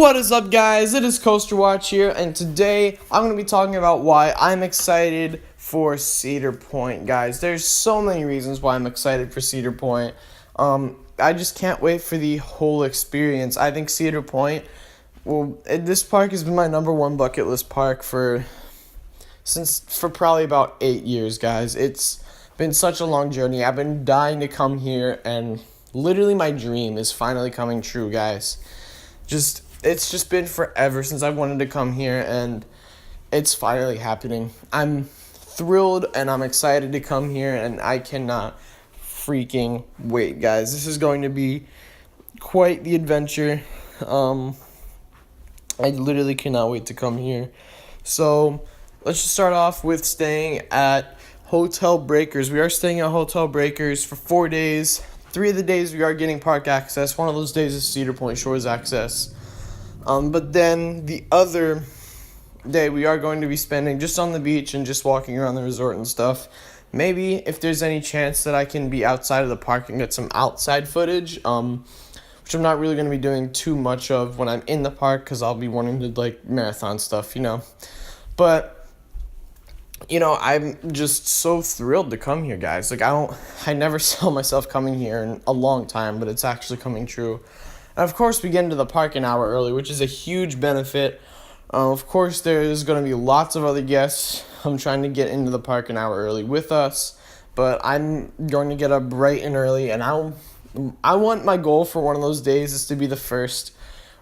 What is up, guys? It is Coaster Watch here, and today I'm going to be talking about why I'm excited for Cedar Point, guys. There's so many reasons why I'm excited for Cedar Point. I just can't wait for the whole experience. I think Cedar Point, this park has been my #1 bucket list park for probably about 8 years, guys. It's been such a long journey. I've been dying to come here, and literally my dream is finally coming true, guys. It's just been forever since I wanted to come here, and it's finally happening. I'm thrilled, and I'm excited to come here, and I cannot freaking wait, guys. This is going to be quite the adventure. I literally cannot wait to come here. So let's just start off with staying at Hotel Breakers. We are staying at Hotel Breakers for 4 days. 3 of the days we are getting park access. One of those days is Cedar Point Shores access. But then the other day we are going to be spending just on the beach and just walking around the resort and stuff. Maybe if there's any chance that I can be outside of the park and get some outside footage, which I'm not really going to be doing too much of when I'm in the park because I'll be wanting to marathon stuff, But I'm just so thrilled to come here, guys. I never saw myself coming here in a long time, but it's actually coming true. And of course, we get into the park an hour early, which is a huge benefit. Of course, there's going to be lots of other guests. I'm trying to get into the park an hour early with us, but I'm going to get up bright and early, and I want my goal for one of those days is to be the first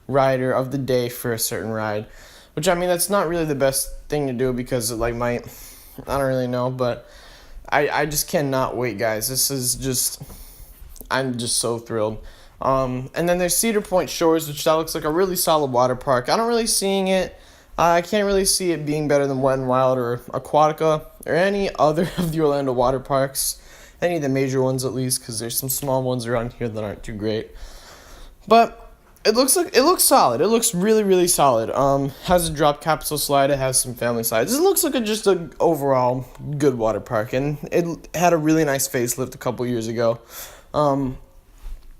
rider of the day for a certain ride, which, that's not really the best thing to do because it, I don't really know, but I just cannot wait, guys. I'm just so thrilled. And then there's Cedar Point Shores, which that looks like a really solid water park. I don't really seeing it. I can't really see it being better than Wet n Wild or Aquatica or any other of the Orlando water parks. Any of the major ones, at least, because there's some small ones around here that aren't too great. But it looks solid. It looks really, really solid. Has a drop capsule slide. It has some family slides. It looks like just an overall good water park, and it had a really nice facelift a couple years ago.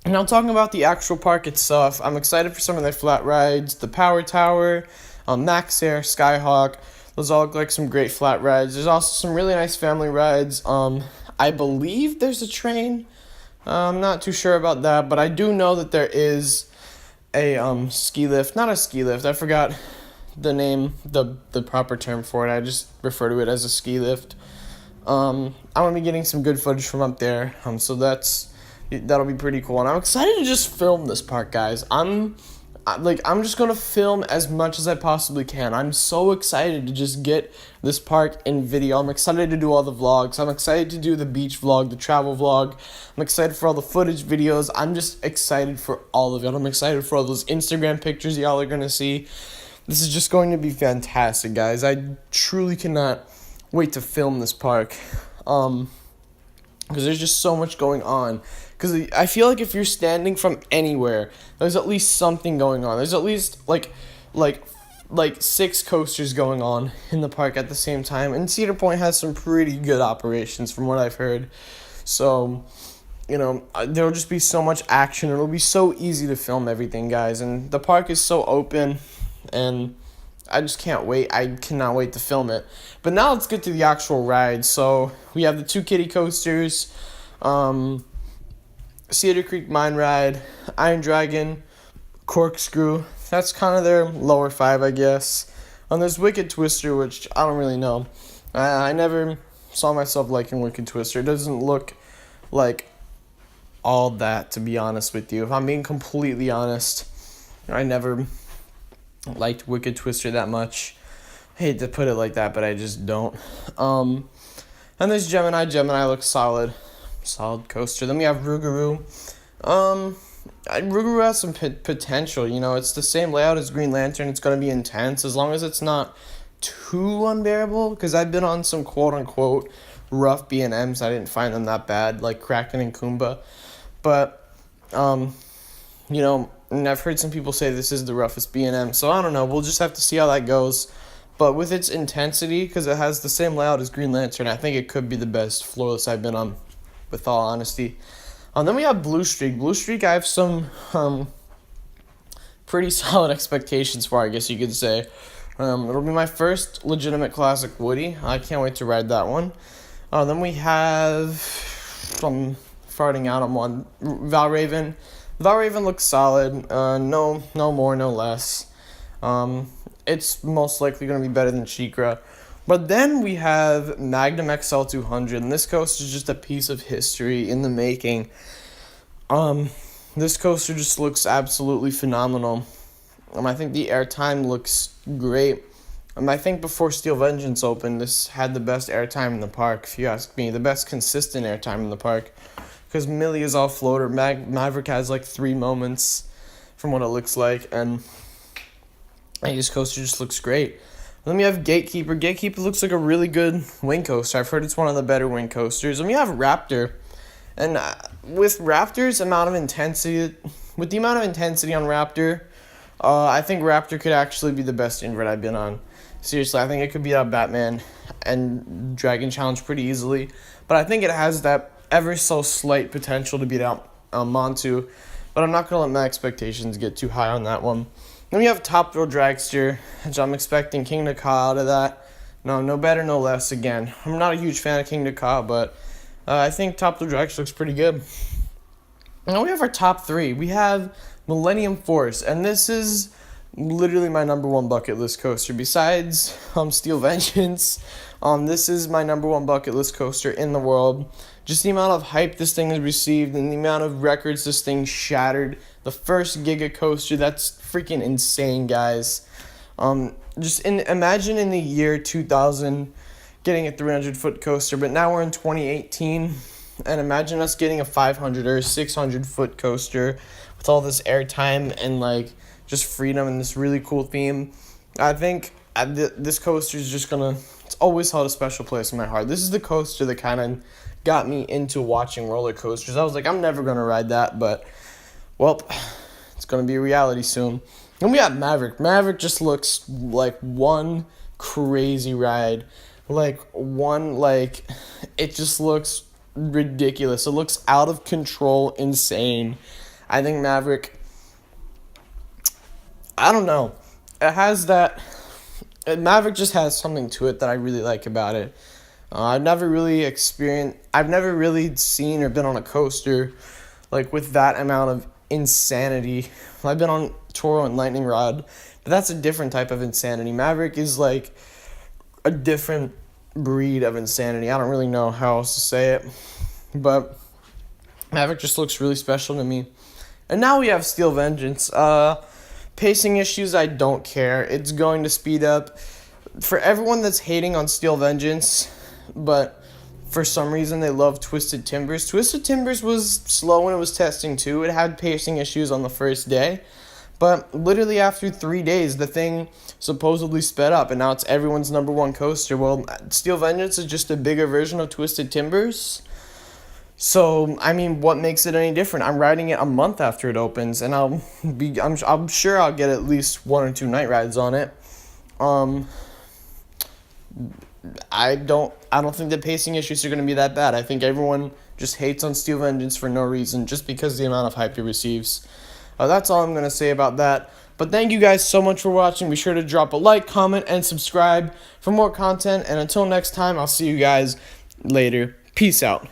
Now, talking about the actual park itself, I'm excited for some of their flat rides. The Power Tower, Max Air, Skyhawk. Those all look like some great flat rides. There's also some really nice family rides. I believe there's a train. I'm not too sure about that, but I do know that there is a ski lift. Not a ski lift. I forgot the name, the proper term for it. I just refer to it as a ski lift. I'm going to be getting some good footage from up there. So that'll be pretty cool, and I'm excited to just film this park, guys. I'm just gonna film as much as I possibly can. I'm so excited to just get this park in video. I'm excited to do all the vlogs. I'm excited to do the beach vlog, the travel vlog. I'm excited for all the footage videos. I'm just excited for all of it. I'm excited for all those Instagram pictures y'all are gonna see. This is just going to be fantastic, guys. I truly cannot wait to film this park. Because there's just so much going on. Because I feel like if you're standing from anywhere, there's at least something going on. There's at least like 6 coasters going on in the park at the same time. And Cedar Point has some pretty good operations from what I've heard. So, there'll just be so much action. It'll be so easy to film everything, guys. And the park is so open, and I just can't wait. I cannot wait to film it. But now let's get to the actual ride. So we have the 2 kiddie coasters, Cedar Creek Mine Ride, Iron Dragon, Corkscrew. That's kind of their lower 5, I guess. There's Wicked Twister, which I don't really know. I never saw myself liking Wicked Twister. It doesn't look like all that, to be honest with you. If I'm being completely honest, I never liked Wicked Twister that much. I hate to put it like that, but I just don't. And there's Gemini. Gemini looks solid coaster. Then we have Rougarou. Rougarou has some potential. It's the same layout as Green Lantern. It's going to be intense as long as it's not too unbearable, because I've been on some quote-unquote rough B&Ms. I didn't find them that bad, like Kraken and Kumba. But, and I've heard some people say this is the roughest B&M, so I don't know. We'll just have to see how that goes. But with its intensity, because it has the same layout as Green Lantern, I think it could be the best floorless I've been on, with all honesty. Then we have Blue Streak. Blue Streak, I have some pretty solid expectations for, I guess you could say. It'll be my first legitimate classic Woody. I can't wait to ride that one. Then we have some farting out on one. Valraven. Valraven looks solid. No more, no less. It's most likely going to be better than Shikra. But then we have Magnum XL 200, and this coaster is just a piece of history in the making. This coaster just looks absolutely phenomenal. I think the airtime looks great. I think before Steel Vengeance opened, this had the best airtime in the park, if you ask me. The best consistent airtime in the park. Because Millie is all floater. Maverick has like 3 moments from what it looks like. And this coaster just looks great. Then we have Gatekeeper. Gatekeeper looks like a really good wing coaster. I've heard it's one of the better wing coasters. And we have Raptor. And with Raptor's amount of intensity, with the amount of intensity on Raptor, I think Raptor could actually be the best invert I've been on. Seriously, I think it could beat out Batman and Dragon Challenge pretty easily. But I think it has that ever so slight potential to beat out Montu. But I'm not going to let my expectations get too high on that one. Then we have Top Thrill Dragster, which I'm expecting King Ka out of that. No better, no less again. I'm not a huge fan of King Ka, but I think Top Thrill Dragster looks pretty good. Now we have our top 3. We have Millennium Force, and this is literally my number 1 bucket list coaster. Besides Steel Vengeance, this is my number 1 bucket list coaster in the world. Just the amount of hype this thing has received and the amount of records this thing shattered. The first Giga coaster, that's freaking insane, guys. Imagine in the year 2000 getting a 300-foot coaster, but now we're in 2018, and imagine us getting a 500 or a 600-foot coaster with all this airtime and like just freedom and this really cool theme. I think this coaster is just it's always held a special place in my heart. This is the coaster that kind of got me into watching roller coasters. I was like, I'm never going to ride that, but, well, it's going to be a reality soon. And we got Maverick. Maverick just looks like one crazy ride. It just looks ridiculous. It looks out of control, insane. I think Maverick, I don't know. Maverick just has something to it that I really like about it. I've never really seen or been on a coaster like with that amount of insanity. I've been on Toro and Lightning Rod, but that's a different type of insanity. Maverick is like a different breed of insanity. I don't really know how else to say it, but Maverick just looks really special to me. And now we have Steel Vengeance. Pacing issues, I don't care. It's going to speed up. For everyone that's hating on Steel Vengeance, but for some reason they love Twisted Timbers. Twisted Timbers was slow when it was testing too. It had pacing issues on the first day. But literally after 3 days, the thing supposedly sped up, and now it's everyone's number 1 coaster. Well, Steel Vengeance is just a bigger version of Twisted Timbers. So, I mean, what makes it any different? I'm riding it a month after it opens, and I'm sure I'll get at least 1 or 2 night rides on it. I don't think the pacing issues are going to be that bad. I think everyone just hates on Steel Vengeance for no reason, just because of the amount of hype it receives. That's all I'm going to say about that. But thank you guys so much for watching. Be sure to drop a like, comment, and subscribe for more content. And until next time, I'll see you guys later. Peace out.